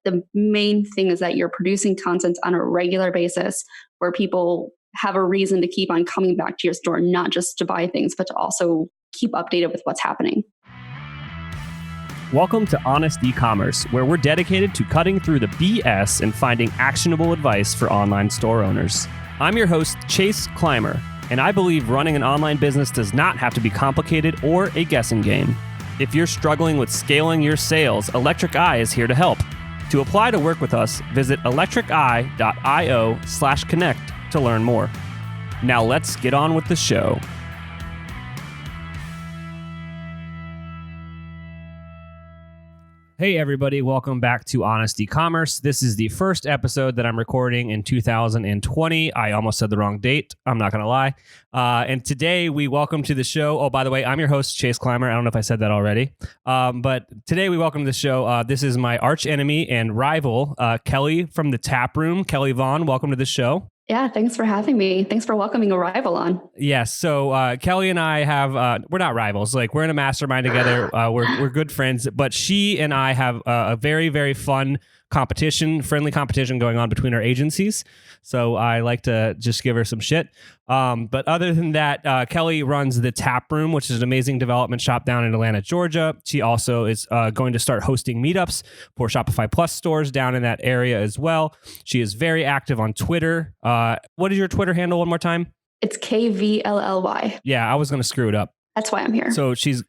the main thing is that you're producing content on a regular basis where people have a reason to keep on coming back to your store, not just to buy things, but to also keep updated with what's happening. Welcome to Honest E-Commerce, where we're dedicated to cutting through the BS and finding actionable advice for online store owners. I'm your host, Chase Clymer, and I believe running an online business does not have to be complicated or a guessing game. If you're struggling with scaling your sales, Electric Eye is here to help. To apply to work with us, visit electriceye.io/connect to learn more. Now let's get on with the show. Hey everybody, welcome back to Honest E-Commerce. This is the first episode that I'm recording in 2020. I almost said the wrong date. I'm not going to lie. And today we welcome to the show. Oh, by the way, I'm your host, Chase Clymer. I don't know if I said that already. But today we welcome to the show. This is my arch enemy and rival, Kelly from the Taproom. Kelly Vaughn, welcome to the show. Yeah, thanks for having me. Thanks for welcoming a rival on. Yes. So Kelly and I have, we're not rivals. Like we're in a mastermind together. We're good friends, but she and I have a very, very fun friendly competition going on between our agencies. So I like to just give her some shit. But other than that, Kelly runs the Taproom, which is an amazing development shop down in Atlanta, Georgia. She also is going to start hosting meetups for Shopify Plus stores down in that area as well. She is very active on Twitter. What is your Twitter handle one more time? It's KVLLY. Yeah, I was going to screw it up. That's why I'm here. So she's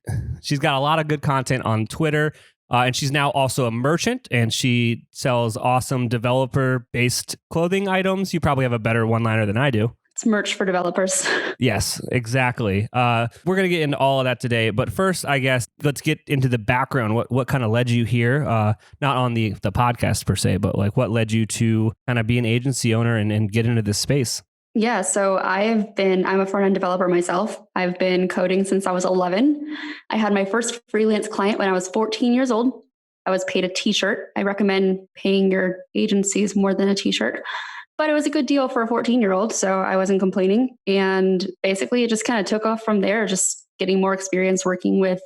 got a lot of good content on Twitter. And she's now also a merchant, and she sells awesome developer-based clothing items. You probably have a better one-liner than I do. It's merch for developers. Yes, exactly. We're going to get into all of that today. But first, I guess, let's get into the background. What kind of led you here? Not on the podcast per se, but like what led you to kind of be an agency owner and get into this space? Yeah, so I'm a front-end developer myself. I've been coding since I was 11. I had my first freelance client when I was 14 years old. I was paid a t-shirt. I recommend paying your agencies more than a t-shirt, but it was a good deal for a 14-year-old, so I wasn't complaining. And basically, it just kind of took off from there, just getting more experience working with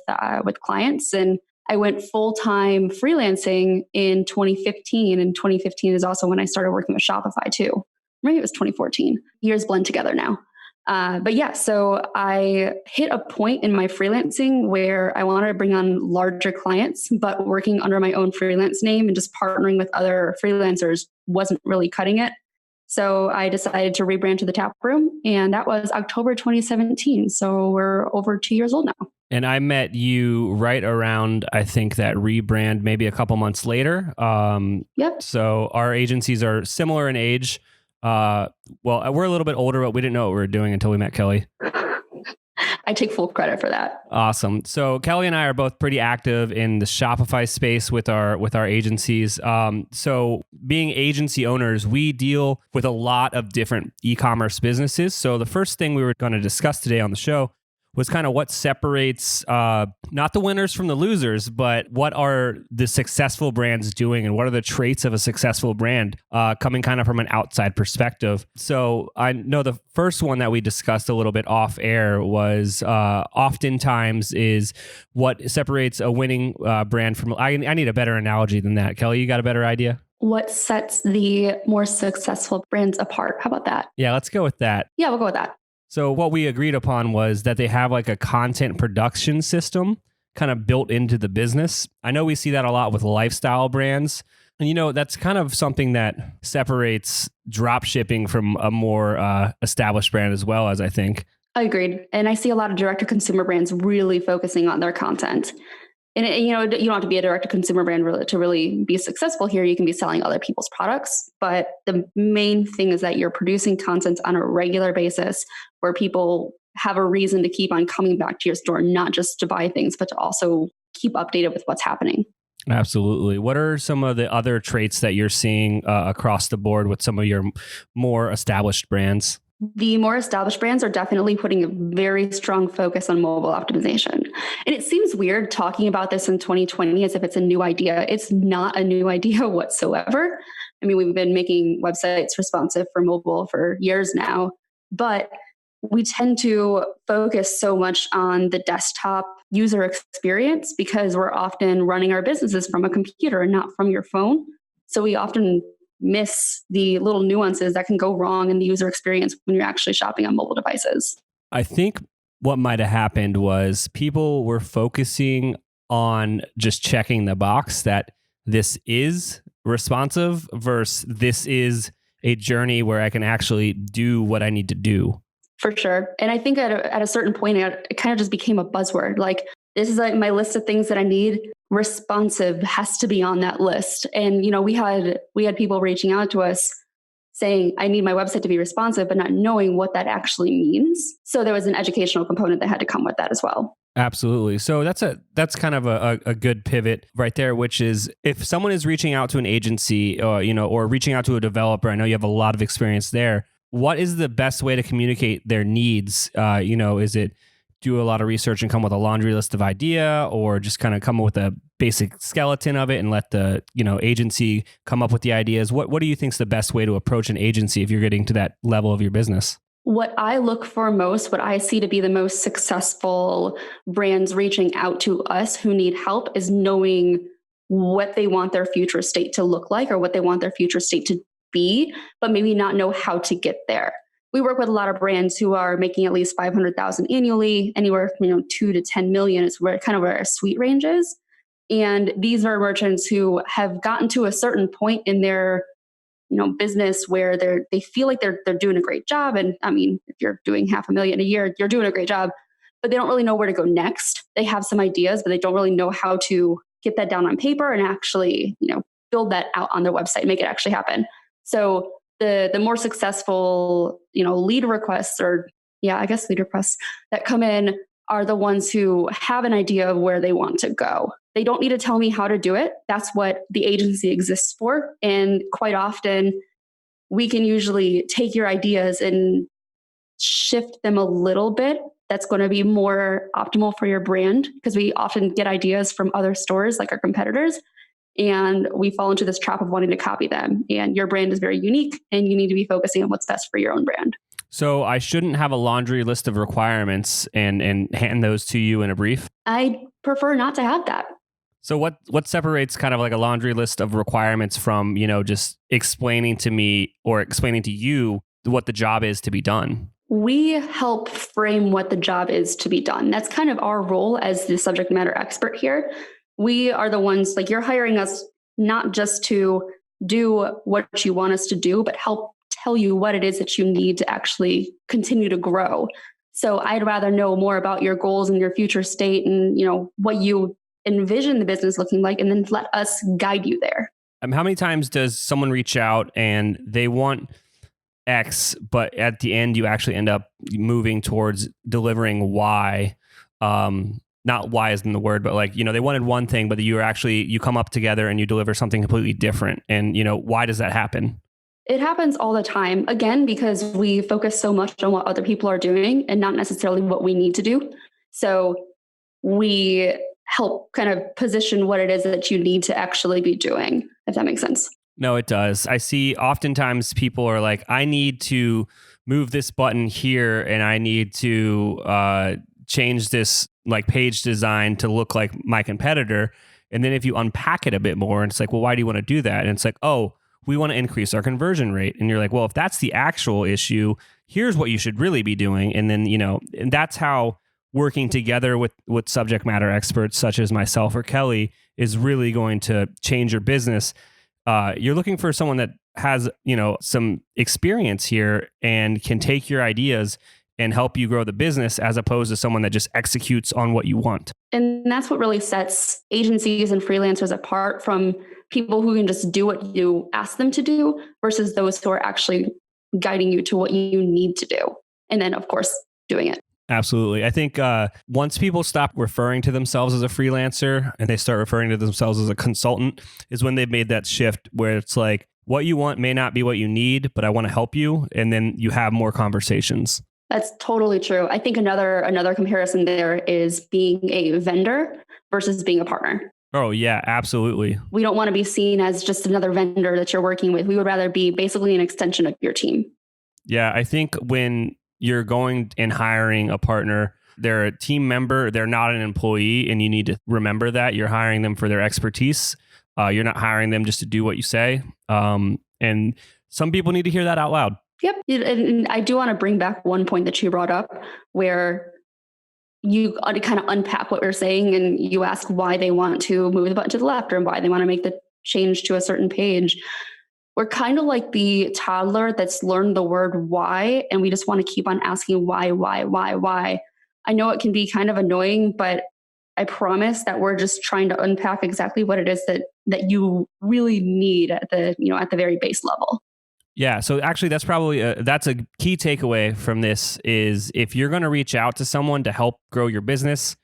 clients. And I went full-time freelancing in 2015, and 2015 is also when I started working with Shopify too. Maybe it was 2014. Years blend together now. But yeah, so I hit a point in my freelancing where I wanted to bring on larger clients, but working under my own freelance name and just partnering with other freelancers wasn't really cutting it. So I decided to rebrand to the Taproom, and that was October 2017. So we're over 2 years old now. And I met you right around, I think, that rebrand, maybe a couple months later. Yep. So our agencies are similar in age. Well, we're a little bit older, but we didn't know what we were doing until we met Kelly. I take full credit for that. Awesome. So Kelly and I are both pretty active in the Shopify space with our agencies. So being agency owners, we deal with a lot of different e-commerce businesses. So the first thing we were going to discuss today on the show was kind of what separates not the winners from the losers, but what are the successful brands doing and what are the traits of a successful brand coming kind of from an outside perspective. So I know the first one that we discussed a little bit off air was oftentimes is what separates a winning brand from, I need a better analogy than that. Kelly, you got a better idea? What sets the more successful brands apart? How about that? Yeah, let's go with that. Yeah, we'll go with that. So what we agreed upon was that they have like a content production system kind of built into the business. I know we see that a lot with lifestyle brands. And, that's kind of something that separates drop shipping from a more established brand as well, as I think. I agreed. And I see a lot of direct-to-consumer brands really focusing on their content. And, you don't have to be a direct-to-consumer brand to really be successful here. You can be selling other people's products. But the main thing is that you're producing content on a regular basis where people have a reason to keep on coming back to your store, not just to buy things, but to also keep updated with what's happening. Absolutely. What are some of the other traits that you're seeing across the board with some of your more established brands? The more established brands are definitely putting a very strong focus on mobile optimization. And it seems weird talking about this in 2020 as if it's a new idea. It's not a new idea whatsoever. I mean, we've been making websites responsive for mobile for years now, but we tend to focus so much on the desktop user experience because we're often running our businesses from a computer and not from your phone. So we often miss the little nuances that can go wrong in the user experience when you're actually shopping on mobile devices. I think what might have happened was people were focusing on just checking the box that this is responsive versus this is a journey where I can actually do what I need to do. For sure. And I think at a certain point, it kind of just became a buzzword. Like, this is like my list of things that I need. Responsive has to be on that list. And, we had people reaching out to us saying, I need my website to be responsive, but not knowing what that actually means. So there was an educational component that had to come with that as well. Absolutely. So that's kind of a good pivot right there, which is if someone is reaching out to an agency, or reaching out to a developer, I know you have a lot of experience there. What is the best way to communicate their needs? Is it do a lot of research and come with a laundry list of idea, or just kind of come up with a basic skeleton of it and let the, agency come up with the ideas? What do you think is the best way to approach an agency if you're getting to that level of your business? What I look for most, what I see to be the most successful brands reaching out to us who need help, is knowing what they want their future state to look like or what they want their future state to be, but maybe not know how to get there. We work with a lot of brands who are making at least 500,000 annually, anywhere from 2 to 10 million is where our sweet range is. And these are merchants who have gotten to a certain point in their business where they feel like they're doing a great job. And I mean, if you're doing $500,000 a year, you're doing a great job, but they don't really know where to go next. They have some ideas, but they don't really know how to get that down on paper and actually, build that out on their website, make it actually happen. So the more successful, lead requests lead requests that come in are the ones who have an idea of where they want to go. They don't need to tell me how to do it. That's what the agency exists for. And quite often, we can usually take your ideas and shift them a little bit. That's going to be more optimal for your brand, because we often get ideas from other stores like our competitors, and we fall into this trap of wanting to copy them. And your brand is very unique, and you need to be focusing on what's best for your own brand. So I shouldn't have a laundry list of requirements and hand those to you in a brief? I prefer not to have that. So what separates kind of like a laundry list of requirements from, just explaining to me or explaining to you what the job is to be done? We help frame what the job is to be done. That's kind of our role as the subject matter expert here. We are the ones, like, you're hiring us not just to do what you want us to do, but help tell you what it is that you need to actually continue to grow. So I'd rather know more about your goals and your future state and, what you envision the business looking like, and then let us guide you there. How many times does someone reach out and they want X, but at the end you actually end up moving towards delivering Y? Not Y as in the word, but they wanted one thing, but you come up together and you deliver something completely different. And, why does that happen? It happens all the time, again, because we focus so much on what other people are doing and not necessarily what we need to do. So we help kind of position what it is that you need to actually be doing, if that makes sense. No, it does. I see oftentimes people are like, I need to move this button here and I need to change this page design to look like my competitor. And then if you unpack it a bit more, and it's like, well, why do you want to do that? And it's like, oh, we want to increase our conversion rate. And you're like, well, if that's the actual issue, here's what you should really be doing. And then, and that's how working together with subject matter experts such as myself or Kelly is really going to change your business. You're looking for someone that has, some experience here and can take your ideas and help you grow the business, as opposed to someone that just executes on what you want. And that's what really sets agencies and freelancers apart from people who can just do what you ask them to do versus those who are actually guiding you to what you need to do. And then, of course, doing it. Absolutely. I think once people stop referring to themselves as a freelancer and they start referring to themselves as a consultant is when they've made that shift where it's like, what you want may not be what you need, but I want to help you. And then you have more conversations. That's totally true. I think another comparison there is being a vendor versus being a partner. Oh, yeah, absolutely. We don't want to be seen as just another vendor that you're working with. We would rather be basically an extension of your team. Yeah, I think when you're going and hiring a partner, they're a team member, they're not an employee, and you need to remember that you're hiring them for their expertise. You're not hiring them just to do what you say. And some people need to hear that out loud. Yep. And I do want to bring back one point that you brought up where you kind of unpack what you're saying and you ask why they want to move the button to the left or why they want to make the change to a certain page. We're kind of like the toddler that's learned the word why, and we just want to keep on asking why. I know it can be kind of annoying, but I promise that we're just trying to unpack exactly what it is that you really need at the very base level. Yeah. So actually that's probably that's a key takeaway from this is if you're going to reach out to someone to help grow your business,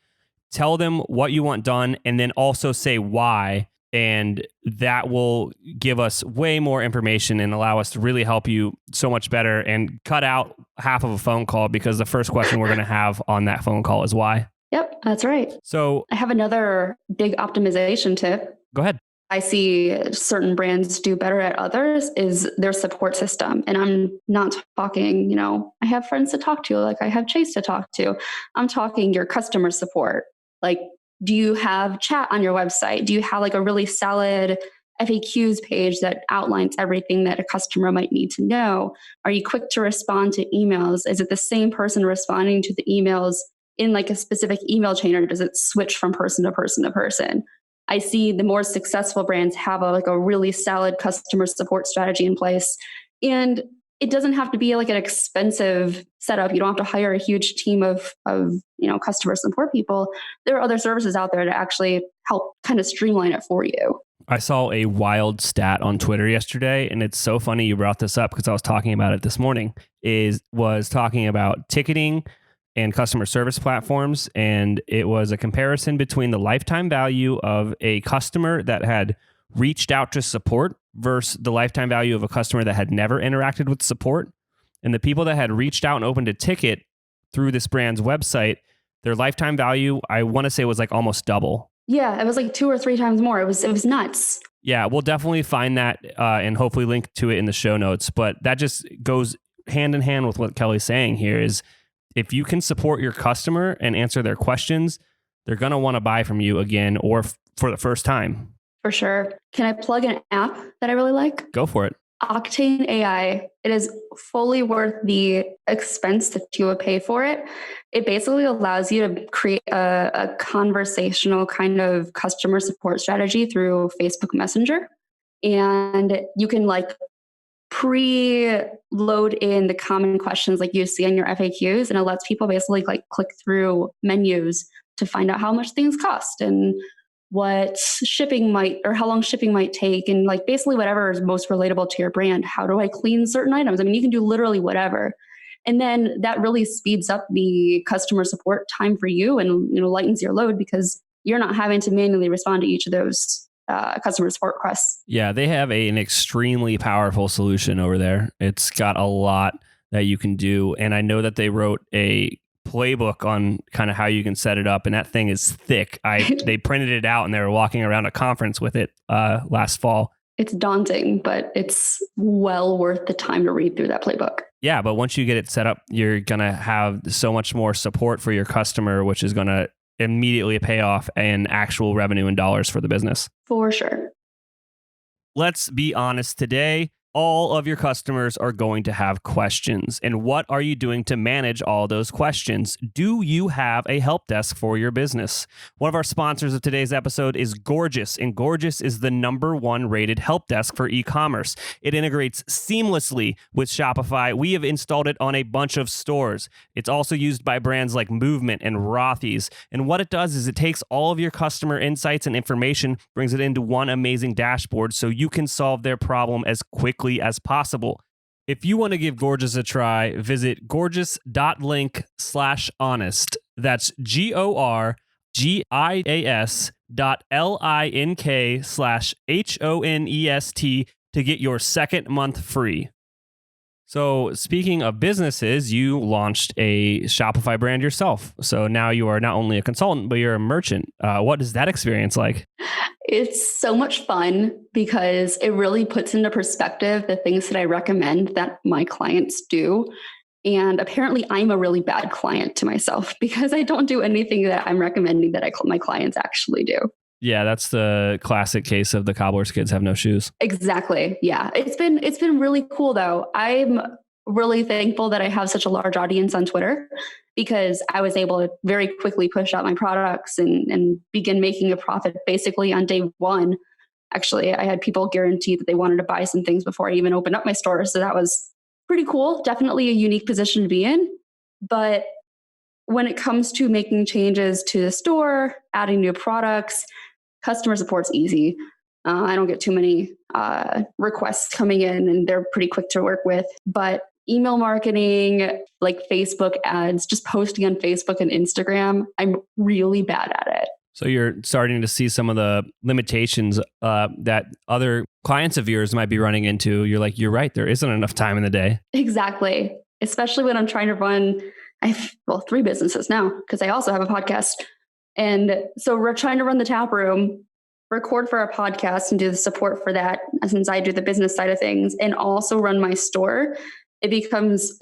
tell them what you want done and then also say why. And that will give us way more information and allow us to really help you so much better and cut out half of a phone call because the first question we're going to have on that phone call is why. Yep, that's right. So I have another big optimization tip. Go ahead. I see certain brands do better at others is their support system. And I'm not talking, I have friends to talk to, like I have Chase to talk to. I'm talking your customer support. Like, do you have chat on your website? Do you have like a really solid FAQs page that outlines everything that a customer might need to know? Are you quick to respond to emails? Is it the same person responding to the emails in like a specific email chain, or does it switch from person to person to person? I see the more successful brands have a really solid customer support strategy in place. And it doesn't have to be like an expensive setup. You don't have to hire a huge team of customer support people. There are other services out there to actually help kind of streamline it for you. I saw a wild stat on Twitter yesterday, and it's so funny you brought this up because I was talking about it this morning, was talking about ticketing and customer service platforms. And it was a comparison between the lifetime value of a customer that had reached out to support versus the lifetime value of a customer that had never interacted with support. And the people that had reached out and opened a ticket through this brand's website, their lifetime value, I want to say, was like almost double. Yeah, it was like 2 or 3 times more. It was nuts. Yeah, we'll definitely find that and hopefully link to it in the show notes. But that just goes hand in hand with what Kelly's saying here is if you can support your customer and answer their questions, they're going to want to buy from you again or for the first time. For sure. Can I plug an app that I really like? Go for it. Octane AI. It is fully worth the expense that you would pay for it. It basically allows you to create a conversational kind of customer support strategy through Facebook Messenger. And you can like pre-load in the common questions like you see on your FAQs, and it lets people basically like click through menus to find out how much things cost and what shipping might, or how long shipping might take, and like basically whatever is most relatable to your brand. How do I clean certain items? I mean, you can do literally whatever. And then that really speeds up the customer support time for you and lightens your load because you're not having to manually respond to each of those customer support requests. Yeah, they have an extremely powerful solution over there. It's got a lot that you can do. And I know that they wrote a playbook on kind of how you can set it up. And that thing is thick. They printed it out and they were walking around a conference with it last fall. It's daunting, but it's well worth the time to read through that playbook. Yeah, but once you get it set up, you're going to have so much more support for your customer, which is going to immediately pay off in actual revenue and dollars for the business. For sure. Let's be honest today. All of your customers are going to have questions. And what are you doing to manage all those questions? Do you have a help desk for your business? One of our sponsors of today's episode is Gorgias, and Gorgias is the #1 rated help desk for e-commerce. It integrates seamlessly with Shopify. We have installed it on a bunch of stores. It's also used by brands like Movement and Rothy's. And what it does is it takes all of your customer insights and information, brings it into one amazing dashboard so you can solve their problem as quickly as possible. If you want to give Gorgias a try, visit gorgias.link/honest. That's GORGIAS.LINK/HONEST to get your second month free. So speaking of businesses, you launched a Shopify brand yourself. So now you are not only a consultant, but you're a merchant. What is that experience like? It's so much fun because it really puts into perspective the things that I recommend that my clients do. And apparently I'm a really bad client to myself because I don't do anything that I'm recommending that my clients actually do. Yeah, that's the classic case of the cobbler's kids have no shoes. Exactly. Yeah. It's been really cool though. I'm really thankful that I have such a large audience on Twitter because I was able to very quickly push out my products and begin making a profit basically on day one. Actually, I had people guarantee that they wanted to buy some things before I even opened up my store. So that was pretty cool. Definitely a unique position to be in. But when it comes to making changes to the store, adding new products, customer support's easy. I don't get too many requests coming in and they're pretty quick to work with. But email marketing, like Facebook ads, just posting on Facebook and Instagram, I'm really bad at it. So you're starting to see some of the limitations that other clients of yours might be running into. You're like, you're right, there isn't enough time in the day. Exactly. Especially when I'm trying to run, I have 3 businesses now because I also have a podcast. And so we're trying to run the Taproom, record for our podcast and do the support for that since I do the business side of things and also run my store. It becomes,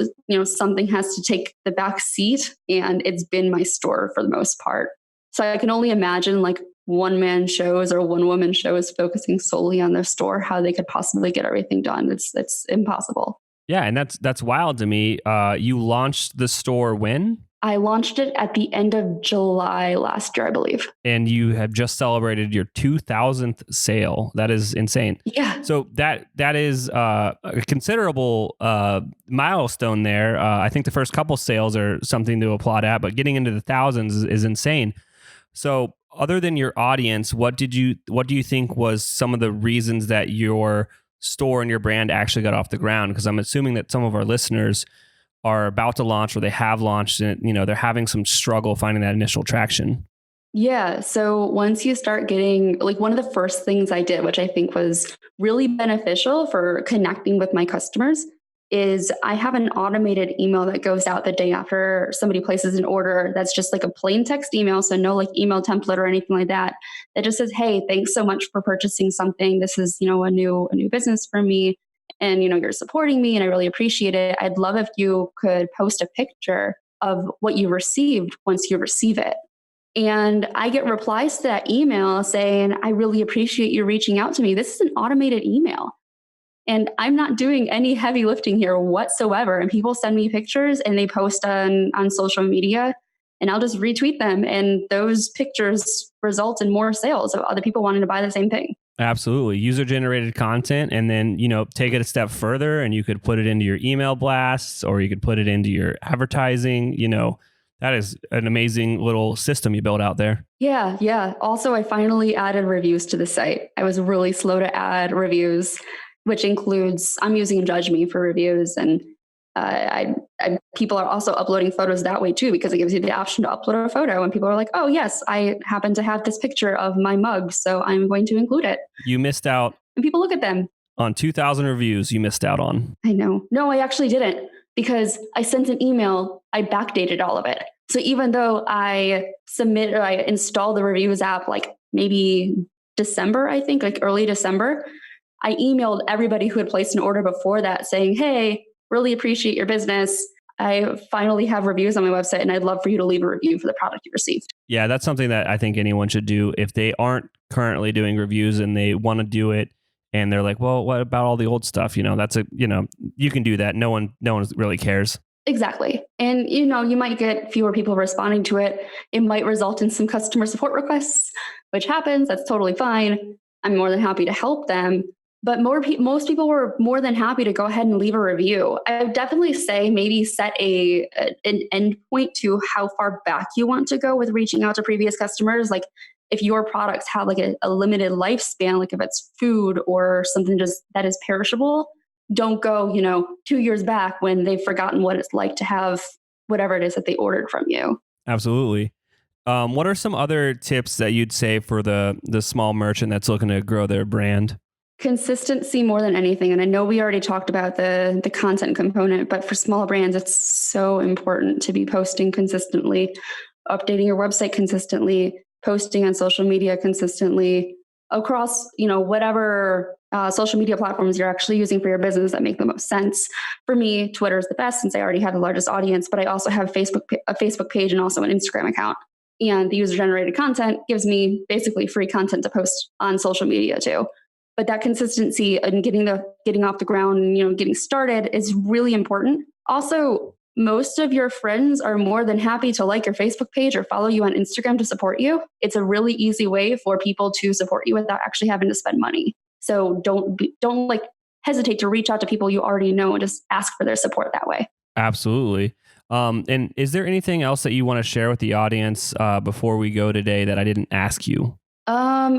something has to take the back seat and it's been my store for the most part. So I can only imagine like one-man shows or one-woman shows focusing solely on their store, how they could possibly get everything done. It's impossible. Yeah, and that's wild to me. You launched the store when? I launched it at the end of July last year, I believe. And you have just celebrated your 2000th sale. That is insane. Yeah. So that is a considerable milestone there. I think the first couple sales are something to applaud at, but getting into the thousands is insane. So other than your audience, what do you think was some of the reasons that your store and your brand actually got off the ground? Because I'm assuming that some of our listeners are about to launch or they have launched and they're having some struggle finding that initial traction. Yeah. So once you start getting, like, one of the first things I did, which I think was really beneficial for connecting with my customers, is I have an automated email that goes out the day after somebody places an order. That's just like a plain text email. So no like email template or anything like that. That just says, hey, thanks so much for purchasing something. This is, a new business for me. And, you're supporting me and I really appreciate it. I'd love if you could post a picture of what you received once you receive it. And I get replies to that email saying, I really appreciate you reaching out to me. This is an automated email. And I'm not doing any heavy lifting here whatsoever. And people send me pictures and they post on social media and I'll just retweet them. And those pictures result in more sales of other people wanting to buy the same thing. Absolutely. User-generated content. And then, take it a step further and you could put it into your email blasts or you could put it into your advertising. That is an amazing little system you built out there. Yeah. Yeah. Also, I finally added reviews to the site. I was really slow to add reviews, which includes I'm using Judge Me for reviews. And people are also uploading photos that way too, because it gives you the option to upload a photo. And people are like, oh, yes, I happen to have this picture of my mug, so I'm going to include it. You missed out. And people look at them. On 2,000 reviews you missed out on. I know. No, I actually didn't, because I sent an email. I backdated all of it. So even though I installed the reviews app like maybe December, I think, like early December, I emailed everybody who had placed an order before that saying, hey, really appreciate your business. I finally have reviews on my website and I'd love for you to leave a review for the product you received. Yeah, that's something that I think anyone should do if they aren't currently doing reviews and they want to do it and they're like, well, what about all the old stuff? You can do that. No one really cares. Exactly. And, you might get fewer people responding to it. It might result in some customer support requests, which happens. That's totally fine. I'm more than happy to help them. But most people were more than happy to go ahead and leave a review. I would definitely say maybe set an end point to how far back you want to go with reaching out to previous customers. Like if your products have like a limited lifespan, like if it's food or something just that is perishable, don't go, 2 years back when they've forgotten what it's like to have whatever it is that they ordered from you. Absolutely. What are some other tips that you'd say for the small merchant that's looking to grow their brand? Consistency more than anything. And I know we already talked about the content component, but for small brands, it's so important to be posting consistently, updating your website consistently, posting on social media consistently across, whatever social media platforms you're actually using for your business that make the most sense. For me, Twitter is the best since I already have the largest audience, but I also have a Facebook page and also an Instagram account. And the user-generated content gives me basically free content to post on social media too. But that consistency and getting off the ground and, getting started is really important. Also, most of your friends are more than happy to like your Facebook page or follow you on Instagram to support you. It's a really easy way for people to support you without actually having to spend money. So don't hesitate to reach out to people you already know and just ask for their support that way. Absolutely. And is there anything else that you want to share with the audience before we go today that I didn't ask you?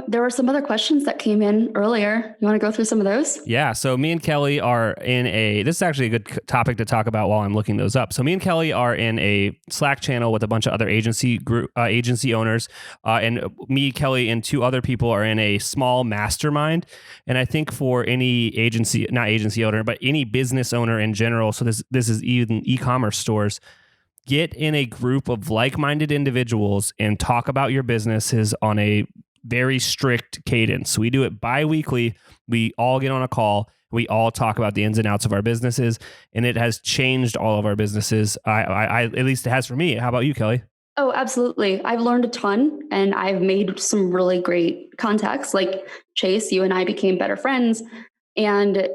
There were some other questions that came in earlier. You want to go through some of those? Yeah. So me and Kelly are this is actually a good topic to talk about while I'm looking those up. So me and Kelly are in a Slack channel with a bunch of other agency owners, and me, Kelly, and two other people are in a small mastermind. And I think for any not agency owner, but any business owner in general, so this is even e-commerce stores, get in a group of like-minded individuals and talk about your businesses on a very strict cadence. We do it bi-weekly. We all get on a call. We all talk about the ins and outs of our businesses, and it has changed all of our businesses. I at least it has for me. How about you, Kelly? Oh, absolutely. I've learned a ton, and I've made some really great contacts. Like Chase, you and I became better friends, and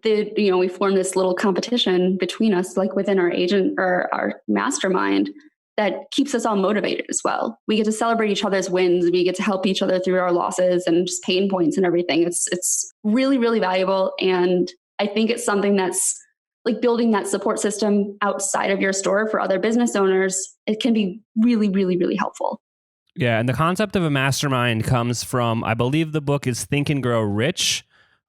we formed this little competition between us, like within our agent or our mastermind, that keeps us all motivated as well. We get to celebrate each other's wins. We get to help each other through our losses and just pain points and everything. It's really, really valuable. And I think it's something that's like building that support system outside of your store for other business owners. It can be really, really, really helpful. Yeah. And the concept of a mastermind comes from, I believe the book is Think and Grow Rich.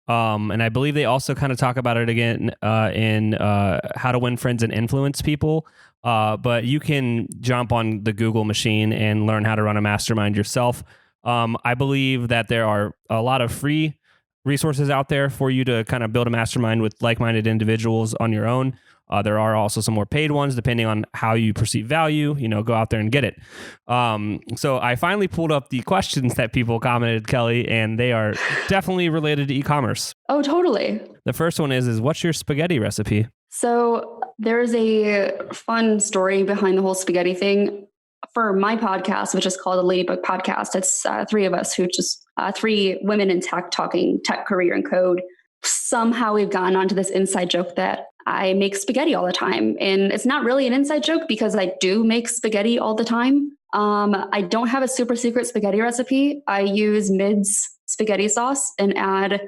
And I believe they also kind of talk about it again in How to Win Friends and Influence People. But you can jump on the Google machine and learn how to run a mastermind yourself. I believe that there are a lot of free resources out there for you to kind of build a mastermind with like-minded individuals on your own. There are also some more paid ones depending on how you perceive value. Go out there and get it. So I finally pulled up the questions that people commented, Kelly, and they are definitely related to e-commerce. Oh, totally. The first one is what's your spaghetti recipe? So there's a fun story behind the whole spaghetti thing. For my podcast, which is called the Ladybug Podcast, it's three of us who just three women in tech talking tech, career, and code. Somehow we've gotten onto this inside joke that I make spaghetti all the time. And it's not really an inside joke because I do make spaghetti all the time. I don't have a super secret spaghetti recipe. I use Mid's spaghetti sauce and add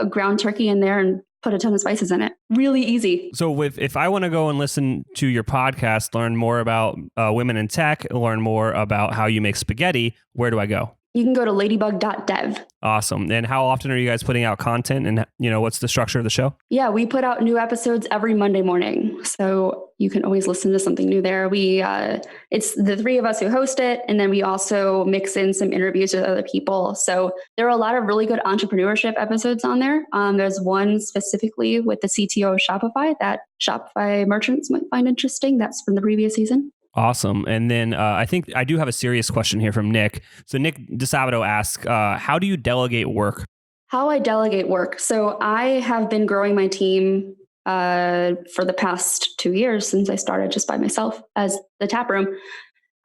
ground turkey in there and put a ton of spices in it. Really easy. So if I want to go and listen to your podcast, learn more about women in tech, learn more about how you make spaghetti, where do I go? You can go to ladybug.dev. Awesome. And how often are you guys putting out content, and what's the structure of the show? Yeah, we put out new episodes every Monday morning. So you can always listen to something new there. It's the three of us who host it. And then we also mix in some interviews with other people. So there are a lot of really good entrepreneurship episodes on there. There's one specifically with the CTO of Shopify that Shopify merchants might find interesting. That's from the previous season. Awesome. And then I think I do have a serious question here from Nick. So Nick DeSabato asks, how do you delegate work? How I delegate work. So I have been growing my team for the past 2 years since I started just by myself as the Taproom.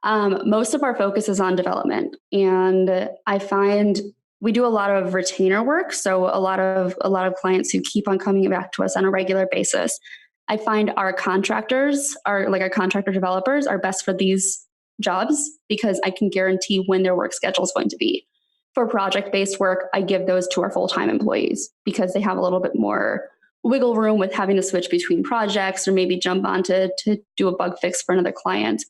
Most of our focus is on development. And I find we do a lot of retainer work. So a lot of clients who keep on coming back to us on a regular basis. I find our contractor developers are best for these jobs because I can guarantee when their work schedule is going to be. For project-based work, I give those to our full-time employees because they have a little bit more wiggle room with having to switch between projects or maybe jump on to do a bug fix for another client.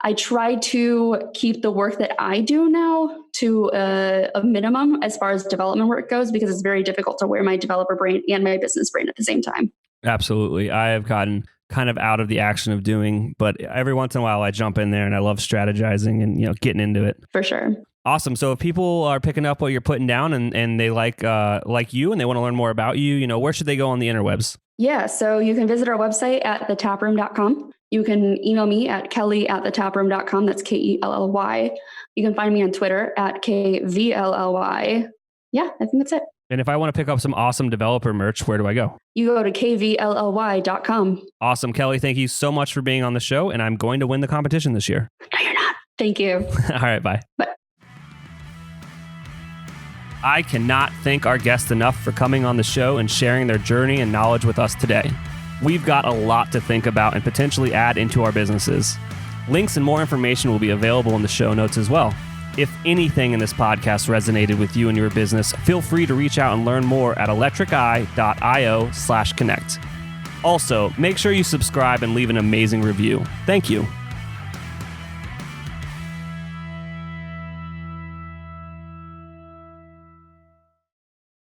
I try to keep the work that I do now to a minimum as far as development work goes because it's very difficult to wear my developer brain and my business brain at the same time. Absolutely. I have gotten kind of out of the action of doing, but every once in a while I jump in there and I love strategizing and getting into it. For sure. Awesome. So if people are picking up what you're putting down and they like you and they want to learn more about you, where should they go on the interwebs? Yeah. So you can visit our website at thetaproom.com. You can email me at kelly@thetaproom.com. That's KELLY. You can find me on Twitter at KVLLY. Yeah, I think that's it. And if I want to pick up some awesome developer merch, where do I go? You go to kvlly.com. Awesome. Kelly, thank you so much for being on the show. And I'm going to win the competition this year. No, you're not. Thank you. All right, bye. Bye. I cannot thank our guests enough for coming on the show and sharing their journey and knowledge with us today. We've got a lot to think about and potentially add into our businesses. Links and more information will be available in the show notes as well. If anything in this podcast resonated with you and your business, feel free to reach out and learn more at electriceye.io/connect. Also, make sure you subscribe and leave an amazing review. Thank you.